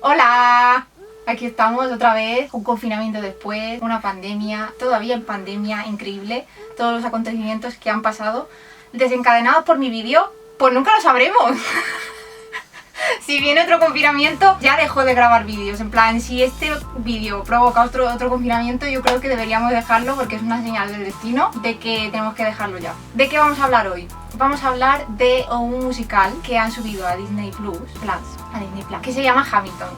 Hola, aquí estamos otra vez, un confinamiento después, una pandemia, todavía en pandemia, increíble, todos los acontecimientos que han pasado, desencadenados por mi vídeo, pues nunca lo sabremos. Si viene otro confinamiento, ya dejo de grabar vídeos. En plan, si este vídeo provoca otro confinamiento, yo creo que deberíamos dejarlo porque es una señal del destino de que tenemos que dejarlo ya. ¿De qué vamos a hablar hoy? Vamos a hablar de un musical que han subido a Disney Plus, que se llama Hamilton.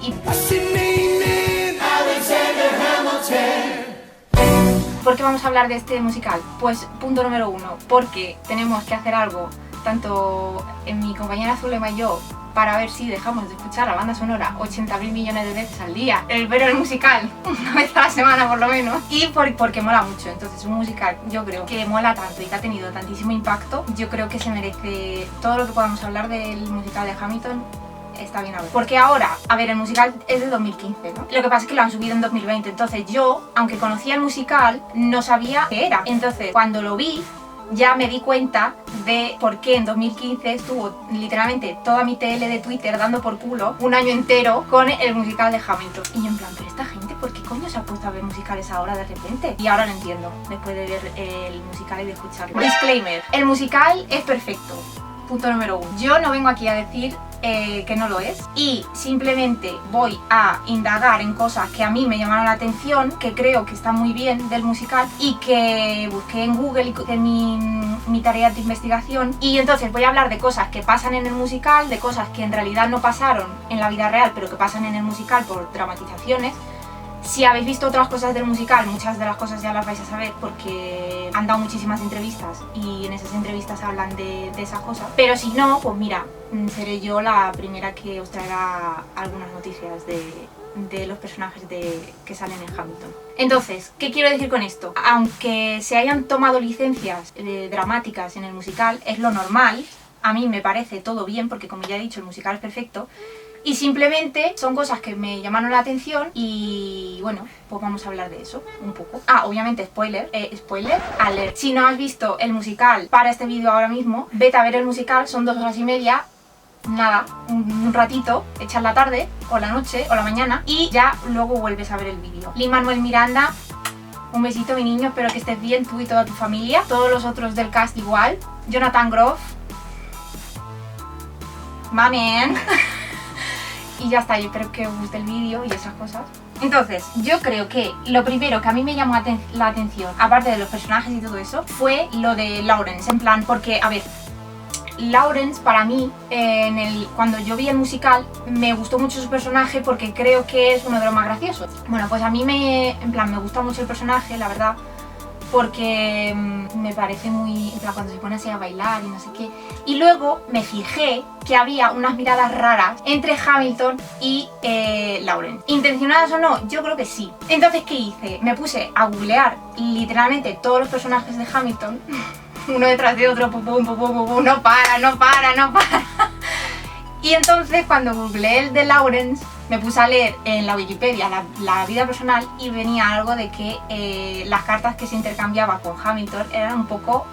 ¿Por qué vamos a hablar de este musical? Pues punto número uno, porque tenemos que hacer algo, tanto en mi compañera Zulema y yo, para ver si dejamos de escuchar la banda sonora 80.000 millones de veces al día, ver el musical una vez a la semana por lo menos, y porque mola mucho. Entonces un musical, yo creo que mola tanto y que ha tenido tantísimo impacto, yo creo que se merece todo lo que podamos hablar del musical de Hamilton. Está bien a ver. Porque ahora, a ver, el musical es de 2015, ¿no? Lo que pasa es que lo han subido en 2020, entonces yo, aunque conocía el musical, no sabía qué era. Entonces, cuando lo vi, ya me di cuenta de por qué en 2015 estuvo literalmente toda mi TL de Twitter dando por culo un año entero con el musical de Hamilton. Y yo en plan, pero esta gente, ¿por qué coño se ha puesto a ver musicales ahora de repente? Y ahora lo entiendo, después de ver el musical y de escucharlo. Disclaimer, el musical es perfecto. Punto número uno. Yo no vengo aquí a decir que no lo es, y simplemente voy a indagar en cosas que a mí me llamaron la atención, que creo que están muy bien del musical y que busqué en Google y en mi tarea de investigación, y entonces voy a hablar de cosas que pasan en el musical, de cosas que en realidad no pasaron en la vida real pero que pasan en el musical por dramatizaciones. Si habéis visto otras cosas del musical, muchas de las cosas ya las vais a saber porque han dado muchísimas entrevistas y en esas entrevistas hablan de esas cosas. Pero si no, pues mira, seré yo la primera que os traerá algunas noticias de los personajes que salen en Hamilton. Entonces, ¿qué quiero decir con esto? Aunque se hayan tomado licencias dramáticas en el musical, es lo normal. A mí me parece todo bien porque, como ya he dicho, el musical es perfecto. Y simplemente son cosas que me llamaron la atención y bueno, pues vamos a hablar de eso un poco. Ah, obviamente spoiler alert. Si no has visto el musical para este vídeo ahora mismo, vete a ver el musical, son 2 horas y media. Nada, un ratito, echas la tarde o la noche o la mañana y ya luego vuelves a ver el vídeo. Lin-Manuel Miranda, un besito mi niño, espero que estés bien, tú y toda tu familia. Todos los otros del cast igual. Jonathan Groff, my man. Y ya está, yo espero que os guste el vídeo y esas cosas. Entonces, yo creo que lo primero que a mí me llamó la atención, aparte de los personajes y todo eso, fue lo de Lawrence. En plan, porque, a ver, Lawrence para mí, cuando yo vi el musical, me gustó mucho su personaje porque creo que es uno de los más graciosos. Bueno, pues a mí me gusta mucho el personaje, la verdad, porque me parece muy, en plan, cuando se pone así a bailar y no sé qué. Y luego me fijé que había unas miradas raras entre Hamilton y Lawrence. ¿Intencionadas o no? Yo creo que sí. Entonces, ¿qué hice? Me puse a googlear literalmente todos los personajes de Hamilton, uno detrás de otro, pum, pum, pum, pum, pum, no para. Y entonces, cuando googleé el de Lawrence, me puse a leer en la Wikipedia la vida personal y venía algo de que las cartas que se intercambiaba con Hamilton eran un poco,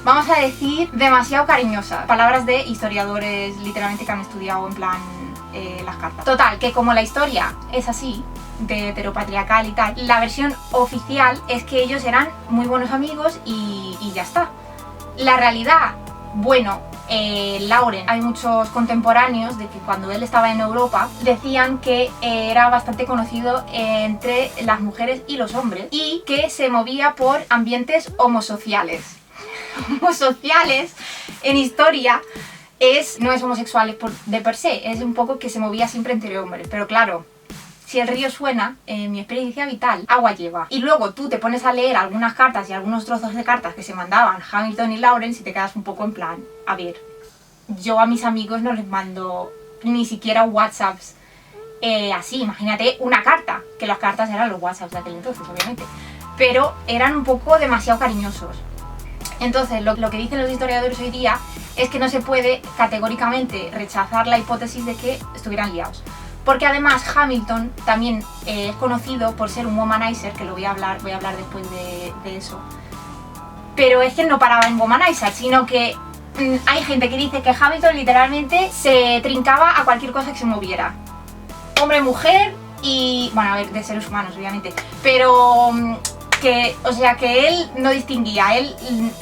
vamos a decir, demasiado cariñosas. Palabras de historiadores literalmente que han estudiado en plan las cartas. Total, que como la historia es así, de heteropatriarcal y tal, la versión oficial es que ellos eran muy buenos amigos y ya está. La realidad, bueno, Lawrence, hay muchos contemporáneos de que cuando él estaba en Europa decían que era bastante conocido entre las mujeres y los hombres y que se movía por ambientes homosociales. Homosociales en historia no es homosexual de per se, es un poco que se movía siempre entre hombres, pero claro, si el río suena, en mi experiencia vital, agua lleva. Y luego tú te pones a leer algunas cartas y algunos trozos de cartas que se mandaban Hamilton y Lawrence y te quedas un poco en plan, a ver, yo a mis amigos no les mando ni siquiera WhatsApps así, imagínate una carta, que las cartas eran los WhatsApps de aquel entonces, obviamente, pero eran un poco demasiado cariñosos. Entonces, lo que dicen los historiadores hoy día es que no se puede categóricamente rechazar la hipótesis de que estuvieran liados. Porque además Hamilton también es conocido por ser un womanizer, que lo voy a hablar después de eso. Pero es que no paraba en womanizer, sino que hay gente que dice que Hamilton literalmente se trincaba a cualquier cosa que se moviera. hombre, mujer y... bueno, a ver, de seres humanos, obviamente. Pero que, o sea, que él no distinguía. Él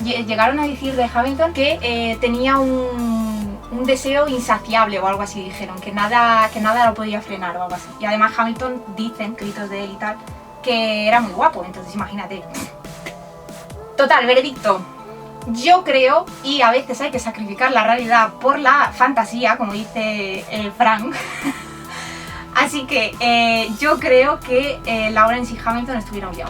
llegaron a decir de Hamilton que tenía un deseo insaciable o algo así, dijeron, que nada lo podía frenar o algo así. Y además Hamilton, dicen, escritos de él y tal, que era muy guapo, entonces imagínate. Total, veredicto. Yo creo, y a veces hay que sacrificar la realidad por la fantasía, como dice Frank. Así que yo creo que Lawrence y Hamilton estuvieron ya.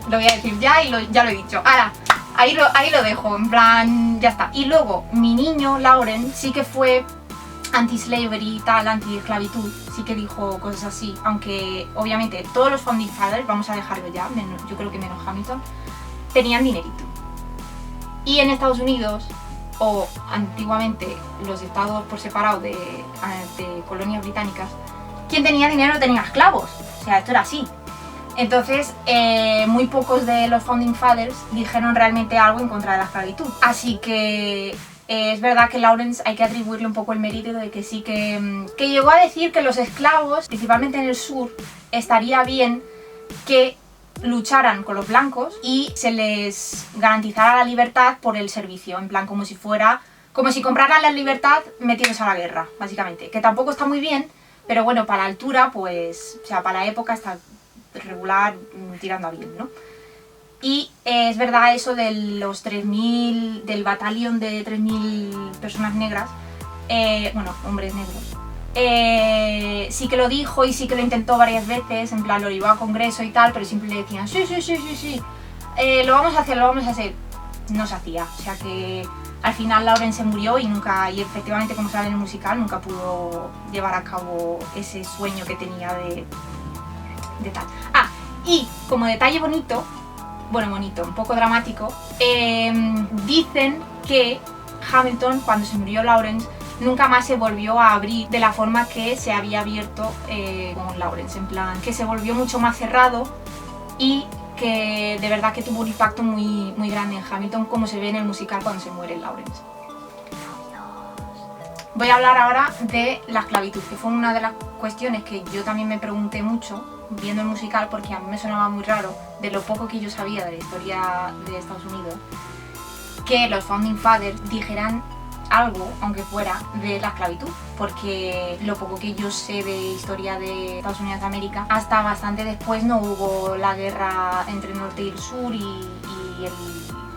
Lo voy a decir ya y ya lo he dicho. Ahora, ahí lo dejo, en plan, ya está. Y luego, mi niño, Lawrence, sí que fue anti-slavery y tal, anti-esclavitud, sí que dijo cosas así, aunque obviamente todos los founding fathers, vamos a dejarlo ya, yo creo que menos Hamilton, tenían dinerito. Y en Estados Unidos, o antiguamente los estados por separado de colonias británicas, quien tenía dinero tenía esclavos, o sea, esto era así. Entonces, muy pocos de los founding fathers dijeron realmente algo en contra de la esclavitud. Así que es verdad que Lawrence hay que atribuirle un poco el mérito de que sí que llegó a decir que los esclavos, principalmente en el sur, estaría bien que lucharan con los blancos y se les garantizara la libertad por el servicio, en plan como si compraran la libertad metidos a la guerra, básicamente. Que tampoco está muy bien, pero bueno, para la altura, pues, o sea, para la época está regular, tirando a bien, ¿no? Y es verdad eso de los 3.000, del batallón de 3.000 personas negras, bueno, hombres negros, sí que lo dijo y sí que lo intentó varias veces, en plan lo llevó a congreso y tal, pero siempre le decían sí, lo vamos a hacer, no se hacía, o sea que al final Lawrence se murió y efectivamente, como sale en el musical, nunca pudo llevar a cabo ese sueño que tenía de tal. Ah, y como detalle bonito, un poco dramático, dicen que Hamilton, cuando se murió Lawrence, nunca más se volvió a abrir de la forma que se había abierto con Lawrence, en plan, que se volvió mucho más cerrado y que de verdad que tuvo un impacto muy, muy grande en Hamilton, como se ve en el musical cuando se muere Lawrence. Voy a hablar ahora de la esclavitud, que fue una de las cuestiones que yo también me pregunté mucho viendo el musical, porque a mí me sonaba muy raro, de lo poco que yo sabía de la historia de Estados Unidos, que los founding fathers dijeran algo, aunque fuera, de la esclavitud, porque lo poco que yo sé de historia de Estados Unidos de América, hasta bastante después no hubo la guerra entre el norte y el sur y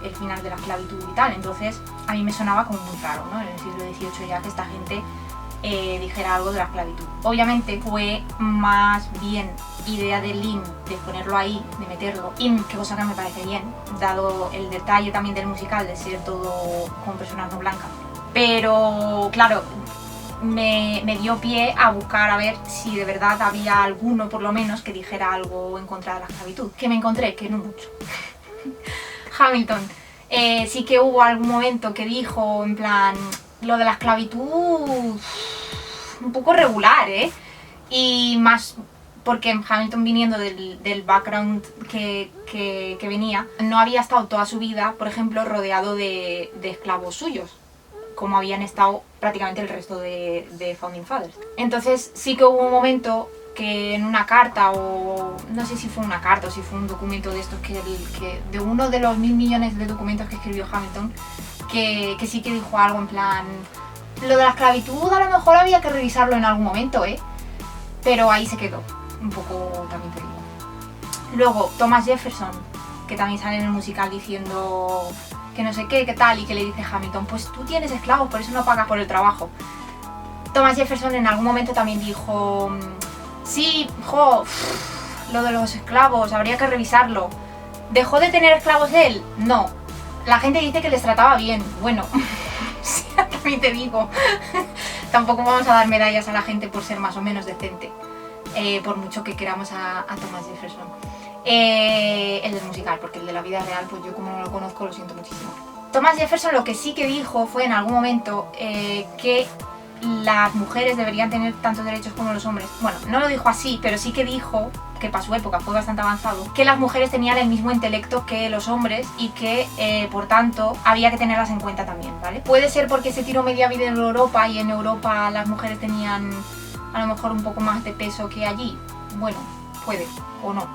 el final de la esclavitud y tal. Entonces a mí me sonaba como muy raro, ¿no? En el siglo XVIII ya que esta gente dijera algo de la esclavitud. Obviamente fue más bien idea de Lin de ponerlo ahí, de meterlo, y qué cosa que me parece bien, dado el detalle también del musical de ser todo con personas no blancas. Pero claro, me dio pie a buscar a ver si de verdad había alguno por lo menos que dijera algo en contra de la esclavitud, que me encontré que no mucho. Hamilton sí que hubo algún momento que dijo en plan lo de la esclavitud un poco regular, y más porque Hamilton, viniendo del background que venía, no había estado toda su vida, por ejemplo, rodeado de esclavos suyos, como habían estado prácticamente el resto de Founding Fathers. Entonces sí que hubo un momento que en una carta, o no sé si fue una carta o si fue un documento de estos, que de uno de los 1.000 millones de documentos que escribió Hamilton, que sí que dijo algo en plan, lo de la esclavitud a lo mejor había que revisarlo en algún momento, pero ahí se quedó, un poco también te digo. Luego Thomas Jefferson, que también sale en el musical diciendo que no sé qué tal, y que le dice Hamilton, pues tú tienes esclavos, por eso no pagas por el trabajo. Thomas Jefferson en algún momento también dijo, sí, lo de los esclavos, habría que revisarlo. ¿Dejó de tener esclavos él? No. La gente dice que les trataba bien. Bueno, también te digo, tampoco vamos a dar medallas a la gente por ser más o menos decente, por mucho que queramos a Thomas Jefferson. El del musical, porque el de la vida real, pues yo como no lo conozco, lo siento muchísimo. Thomas Jefferson lo que sí que dijo fue en algún momento que las mujeres deberían tener tantos derechos como los hombres. Bueno, no lo dijo así, pero sí que dijo, que para su época fue bastante avanzado, que las mujeres tenían el mismo intelecto que los hombres y que, por tanto, había que tenerlas en cuenta también, ¿vale? Puede ser porque se tiró media vida en Europa y en Europa las mujeres tenían a lo mejor un poco más de peso que allí. Bueno, puede o no,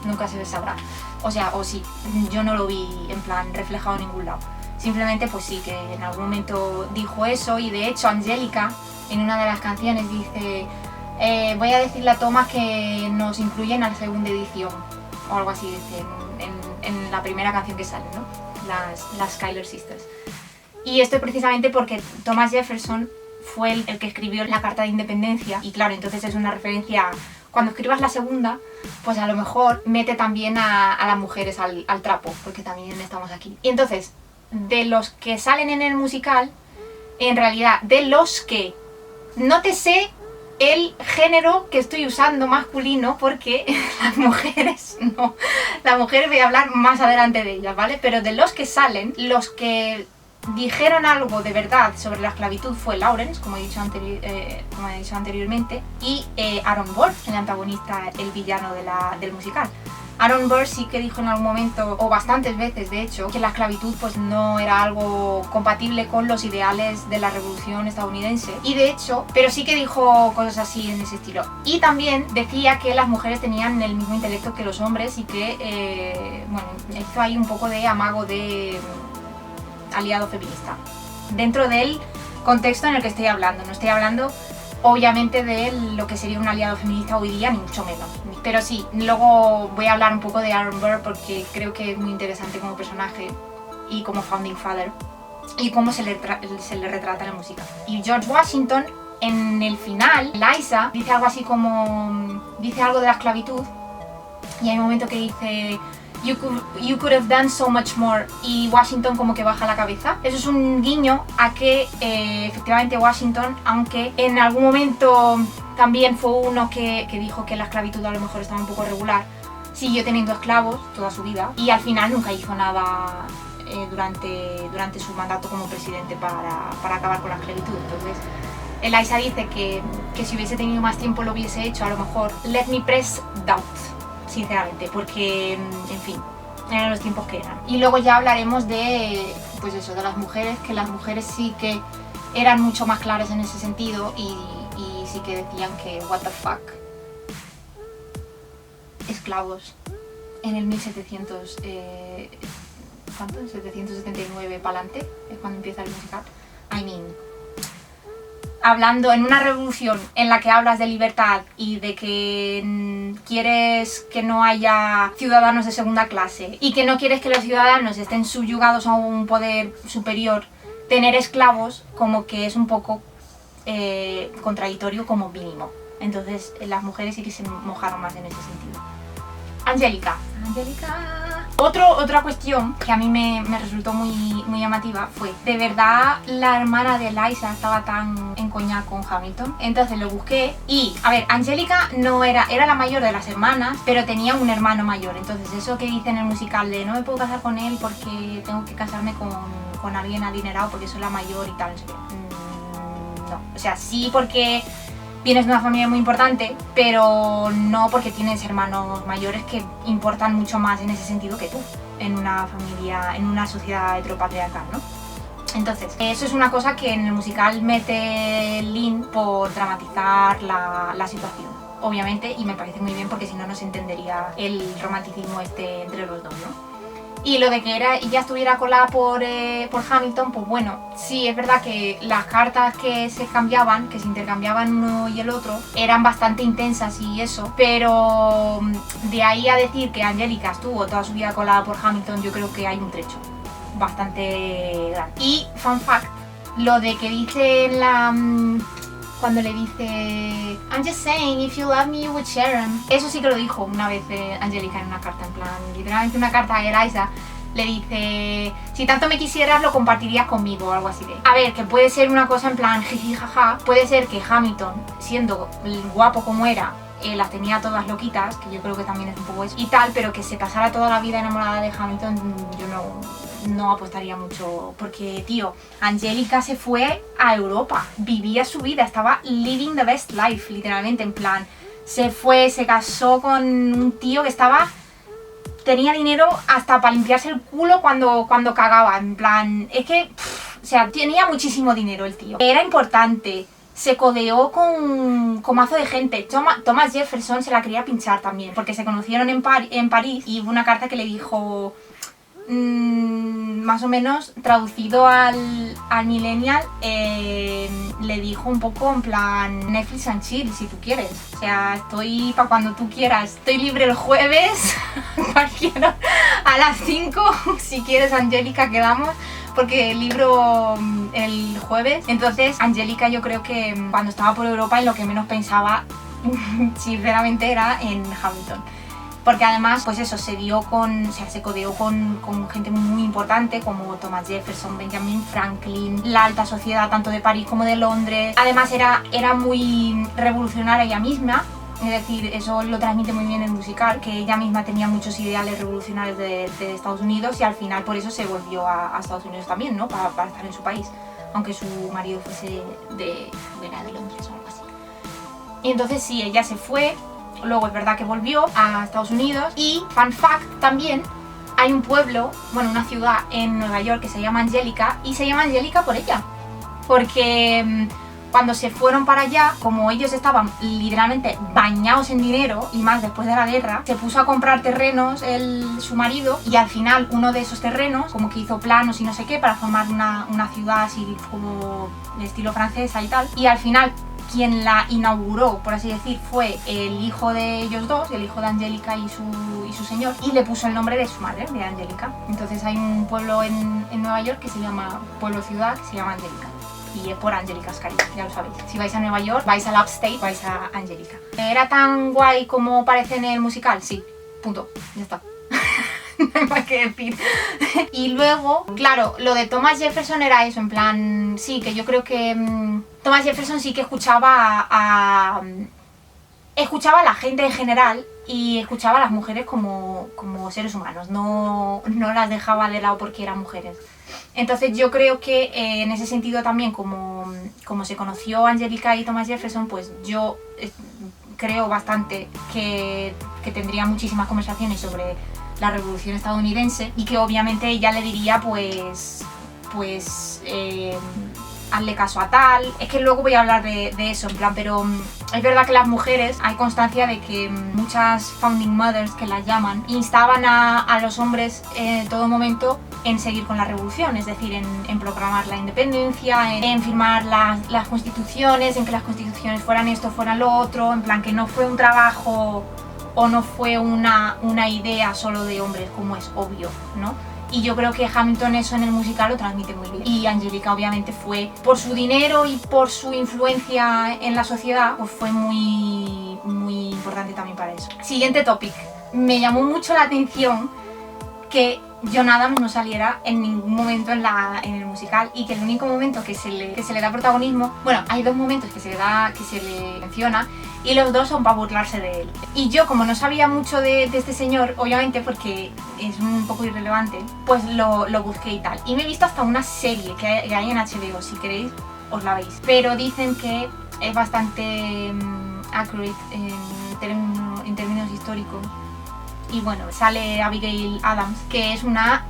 nunca se sabrá. O sea, o sí, yo no lo vi en plan reflejado en ningún lado. Simplemente pues sí, que en algún momento dijo eso, y de hecho Angélica en una de las canciones dice voy a decirle a Thomas que nos incluyen a la segunda edición, o algo así, dice en la primera canción que sale, ¿no? Las Schuyler Sisters. Y esto es precisamente porque Thomas Jefferson fue el que escribió la Carta de Independencia, y claro, entonces es una referencia. Cuando escribas la segunda, pues a lo mejor mete también a las mujeres al trapo, porque también estamos aquí. Y entonces, de los que salen en el musical, en realidad, de los que no te sé el género que estoy usando masculino, porque las mujeres no, las mujeres voy a hablar más adelante de ellas, ¿vale? Pero de los que salen, los que dijeron algo de verdad sobre la esclavitud fue Lawrence, como he dicho anteriormente, y Aaron Burr, el antagonista, el villano del musical. Aaron Burr sí que dijo en algún momento, o bastantes veces de hecho, que la esclavitud pues no era algo compatible con los ideales de la revolución estadounidense. Y de hecho, pero sí que dijo cosas así en ese estilo. Y también decía que las mujeres tenían el mismo intelecto que los hombres, y que, bueno, hizo ahí un poco de amago de aliado feminista. Dentro del contexto en el que estoy hablando, no estoy hablando obviamente de lo que sería un aliado feminista hoy día, ni mucho menos. Pero sí, luego voy a hablar un poco de Aaron Burr porque creo que es muy interesante como personaje y como founding father, y cómo se le retrata en la música. Y George Washington, en el final, Liza dice algo así como, dice algo de la esclavitud, y hay un momento que dice You could have done so much more, y Washington como que baja la cabeza. Eso es un guiño a que efectivamente Washington, aunque en algún momento también fue uno que dijo que la esclavitud a lo mejor estaba un poco regular, siguió teniendo esclavos toda su vida y al final nunca hizo nada durante su mandato como presidente para acabar con la esclavitud. Entonces Eliza dice que si hubiese tenido más tiempo lo hubiese hecho, a lo mejor. Let me press doubt, sinceramente, porque, en fin, eran los tiempos que eran. Y luego ya hablaremos de, pues eso, de las mujeres, que las mujeres sí que eran mucho más claras en ese sentido y sí que decían que, what the fuck, esclavos en el 1700, ¿cuánto? 779 para adelante, es cuando empieza el musical. I mean, hablando en una revolución en la que hablas de libertad y de que quieres que no haya ciudadanos de segunda clase y que no quieres que los ciudadanos estén subyugados a un poder superior, tener esclavos como que es un poco contradictorio como mínimo. Entonces las mujeres sí que se mojaron más en ese sentido. Angélica. Otra cuestión que a mí me resultó muy llamativa fue, ¿de verdad la hermana de Liza estaba tan encoñada con Hamilton? Entonces lo busqué y, a ver, Angélica no era la mayor de las hermanas, pero tenía un hermano mayor. Entonces eso que dice en el musical de no me puedo casar con él porque tengo que casarme con alguien adinerado porque soy la mayor y tal, no sé qué. No, o sea, sí porque vienes de una familia muy importante, pero no porque tienes hermanos mayores que importan mucho más en ese sentido que tú, en una familia, en una sociedad heteropatriarcal, ¿no? Entonces, eso es una cosa que en el musical mete Lin por dramatizar la situación, obviamente, y me parece muy bien porque si no, no se entendería el romanticismo entre los dos, ¿no? Y lo de que ella estuviera colada por Hamilton, pues bueno, sí, es verdad que las cartas que se cambiaban, que se intercambiaban uno y el otro, eran bastante intensas y eso, pero de ahí a decir que Angélica estuvo toda su vida colada por Hamilton, yo creo que hay un trecho bastante grande. Y, fun fact, lo de que dice cuando le dice I'm just saying, if you love me, you would share them. Eso sí que lo dijo una vez Angélica en una carta, en plan, literalmente una carta a Eliza. Le dice, si tanto me quisieras, lo compartirías conmigo, o algo así de. A ver, que puede ser una cosa en plan jiji jaja. Puede ser que Hamilton, siendo guapo como era, las tenía todas loquitas, que yo creo que también es un poco eso y tal, pero que se pasara toda la vida enamorada de Hamilton, yo no apostaría mucho, porque tío, Angélica se fue a Europa, vivía su vida, estaba living the best life, literalmente, en plan, se fue, se casó con un tío que tenía dinero hasta para limpiarse el culo cuando cagaba, en plan, es que, o sea, tenía muchísimo dinero el tío, era importante, se codeó con mazo de gente. Thomas Jefferson se la quería pinchar también, porque se conocieron en París y hubo una carta que le dijo, más o menos traducido al millennial, le dijo un poco en plan Netflix and chill, si tú quieres. O sea, estoy para cuando tú quieras. Estoy libre el jueves, cualquiera, a las 5, si quieres, Angélica, quedamos. Porque libro el jueves. Entonces, Angélica, yo creo que cuando estaba por Europa, en lo que menos pensaba, sinceramente, era en Hamilton. Porque además, pues eso, se codeó con gente muy importante como Thomas Jefferson, Benjamin Franklin, la alta sociedad tanto de París como de Londres. Además, era muy revolucionaria ella misma. Es decir, eso lo transmite muy bien el musical, que ella misma tenía muchos ideales revolucionarios de Estados Unidos y al final por eso se volvió a Estados Unidos también, ¿no? Para estar en su país, aunque su marido fuese de Londres o algo así. Y entonces sí, ella se fue, luego es verdad que volvió a Estados Unidos y, fun fact también, hay un pueblo, bueno, una ciudad en Nueva York que se llama Angélica y se llama Angélica por ella, porque cuando se fueron para allá, como ellos estaban literalmente bañados en dinero, y más después de la guerra, se puso a comprar terrenos su marido, y al final uno de esos terrenos, como que hizo planos y no sé qué, para formar una ciudad así como de estilo francesa y tal, y al final quien la inauguró, por así decir, fue el hijo de ellos dos, el hijo de Angélica y su señor, y le puso el nombre de su madre, de Angélica. Entonces hay un pueblo en Nueva York que se llama, pueblo-ciudad, que se llama Angélica. Y es por Angélica Ascari, ya lo sabéis. Si vais a Nueva York, vais al Upstate, vais a Angélica. ¿Era tan guay como parece en el musical? Sí, punto, ya está. No hay más que decir. Y luego, claro, lo de Thomas Jefferson era eso, en plan, sí, que yo creo que Thomas Jefferson sí que escuchaba a la gente en general y escuchaba a las mujeres como seres humanos, no las dejaba de lado porque eran mujeres. Entonces yo creo que en ese sentido también, como se conoció Angélica y Thomas Jefferson, pues yo creo bastante que tendría muchísimas conversaciones sobre la revolución estadounidense y que obviamente ella le diría pues hazle caso a tal. Es que luego voy a hablar de eso, en plan, pero es verdad que las mujeres, hay constancia de que muchas founding mothers, que las llaman, instaban a los hombres en todo momento en seguir con la revolución, es decir, en proclamar la independencia, en firmar las constituciones, en que las constituciones fueran esto, fueran lo otro, en plan que no fue un trabajo o no fue una idea solo de hombres, como es obvio, ¿no? Y yo creo que Hamilton eso en el musical lo transmite muy bien. Y Angélica obviamente fue, por su dinero y por su influencia en la sociedad, pues fue muy, muy importante también para eso. Siguiente topic. Me llamó mucho la atención que John Adams no saliera en ningún momento en el musical y que el único momento que se le da protagonismo, bueno, hay dos momentos que se le menciona y los dos son para burlarse de él. Y yo, como no sabía mucho de este señor, obviamente porque es un poco irrelevante, pues lo busqué y tal. Y me he visto hasta una serie que hay en HBO, si queréis os la veis. Pero dicen que es bastante accurate en términos históricos. Y bueno, sale Abigail Adams, que es una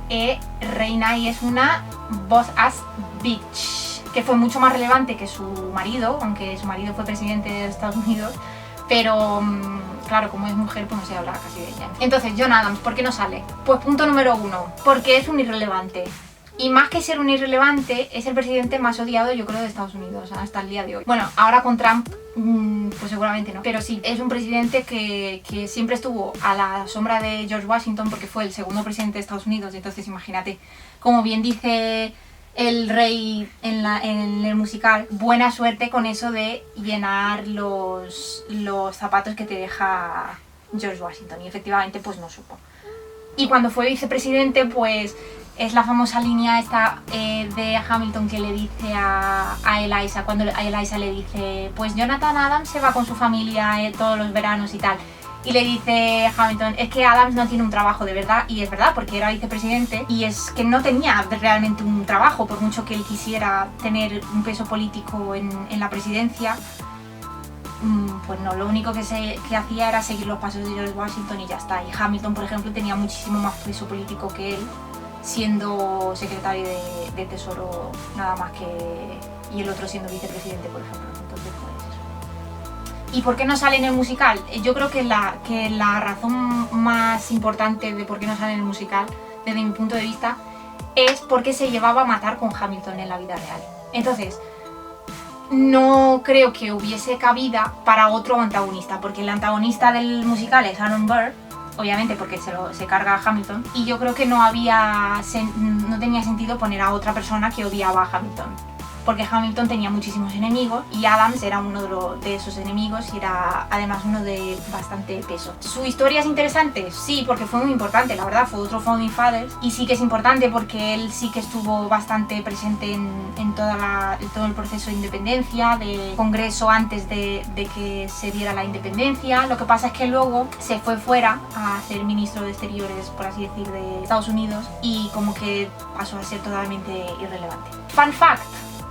reina y es una boss ass bitch, que fue mucho más relevante que su marido, aunque su marido fue presidente de Estados Unidos, pero claro, como es mujer, pues no se habla casi de ella. Entonces, John Adams, ¿por qué no sale? Pues punto número 1, porque es un irrelevante. Y más que ser un irrelevante, es el presidente más odiado, yo creo, de Estados Unidos hasta el día de hoy. Bueno, ahora con Trump, pues seguramente no. Pero sí, es un presidente que siempre estuvo a la sombra de George Washington porque fue el segundo presidente de Estados Unidos. Entonces imagínate, como bien dice el rey en el musical, buena suerte con eso de llenar los zapatos que te deja George Washington. Y efectivamente, pues no supo. Y cuando fue vicepresidente, pues es la famosa línea esta de Hamilton que le dice a Eliza, cuando a Eliza le dice, pues Jonathan Adams se va con su familia todos los veranos y tal. Y le dice Hamilton, es que Adams no tiene un trabajo de verdad, y es verdad, porque era vicepresidente, y es que no tenía realmente un trabajo, por mucho que él quisiera tener un peso político en la presidencia. Pues no, lo único que hacía era seguir los pasos de George Washington y ya está. Y Hamilton, por ejemplo, tenía muchísimo más peso político que él, siendo secretario de Tesoro nada más que... y el otro siendo vicepresidente, por ejemplo. Entonces, pues eso. ¿Y por qué no sale en el musical? Yo creo que la razón más importante de por qué no sale en el musical, desde mi punto de vista, es porque se llevaba a matar con Hamilton en la vida real. Entonces, no creo que hubiese cabida para otro antagonista, porque el antagonista del musical es Aaron Burr, obviamente porque se carga a Hamilton, y yo creo que no tenía sentido poner a otra persona que odiaba a Hamilton, porque Hamilton tenía muchísimos enemigos y Adams era uno de esos enemigos y era además uno de bastante peso. ¿Su historia es interesante? Sí, porque fue muy importante, la verdad, fue otro Founding Fathers, y sí que es importante porque él sí que estuvo bastante presente en todo el proceso de independencia, de Congreso antes de que se diera la independencia. Lo que pasa es que luego se fue fuera a ser ministro de Exteriores, por así decir, de Estados Unidos, y como que pasó a ser totalmente irrelevante. Fun fact: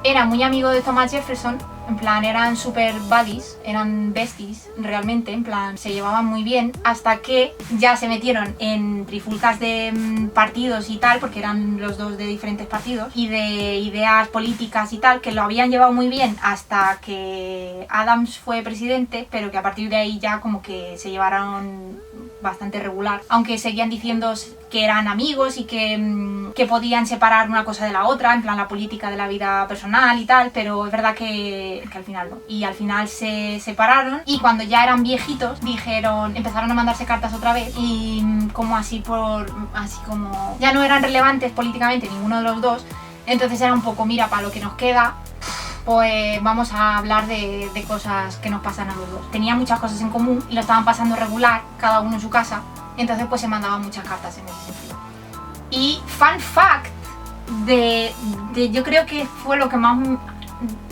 era muy amigo de Thomas Jefferson, en plan eran super buddies, eran besties realmente, en plan se llevaban muy bien, hasta que ya se metieron en trifulcas de partidos y tal, porque eran los dos de diferentes partidos y de ideas políticas y tal, que lo habían llevado muy bien hasta que Adams fue presidente, pero que a partir de ahí ya como que se llevaron bastante regular, aunque seguían diciendo que eran amigos y que podían separar una cosa de la otra, en plan la política de la vida personal y tal, pero es verdad que al final no. Y al final se separaron, y cuando ya eran viejitos empezaron a mandarse cartas otra vez, y como así como ya no eran relevantes políticamente ninguno de los dos, entonces era un poco, mira, para lo que nos queda, pues vamos a hablar de cosas que nos pasan a los dos. Tenían muchas cosas en común y lo estaban pasando regular, cada uno en su casa, entonces pues se mandaban muchas cartas en ese sentido. Y fun fact, yo creo que fue lo que más,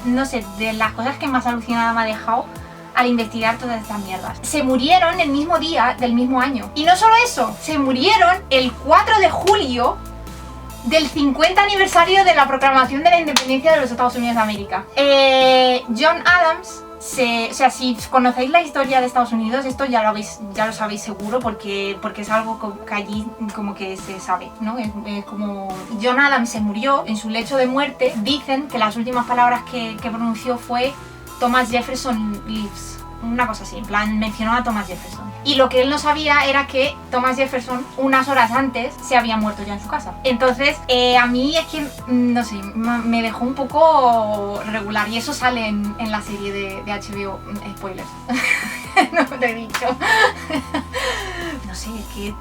no sé, de las cosas que más alucinada me ha dejado al investigar todas estas mierdas. Se murieron el mismo día del mismo año. Y no solo eso, se murieron el 4 de julio del 50 aniversario de la proclamación de la independencia de los Estados Unidos de América. John Adams, si conocéis la historia de Estados Unidos, esto ya lo sabéis seguro, porque es algo que allí como que se sabe, ¿no? Es como John Adams se murió, en su lecho de muerte dicen que las últimas palabras que pronunció fue Thomas Jefferson lives, una cosa así, en plan mencionó a Thomas Jefferson. Y lo que él no sabía era que Thomas Jefferson unas horas antes se había muerto ya en su casa. Entonces a mí es que, no sé, me dejó un poco regular, y eso sale en la serie de HBO, spoilers, no te he dicho. No sé, es que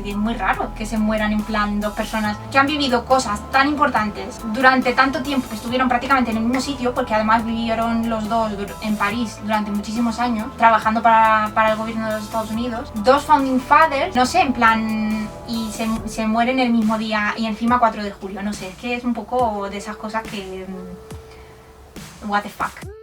es muy raro que se mueran en plan dos personas que han vivido cosas tan importantes durante tanto tiempo, que estuvieron prácticamente en el mismo sitio, porque además vivieron los dos en París durante muchísimos años, trabajando para el gobierno de los Estados Unidos. Dos Founding Fathers, no sé, en plan, y se mueren el mismo día, y encima 4 de julio, no sé, es que es un poco de esas cosas que... what the fuck.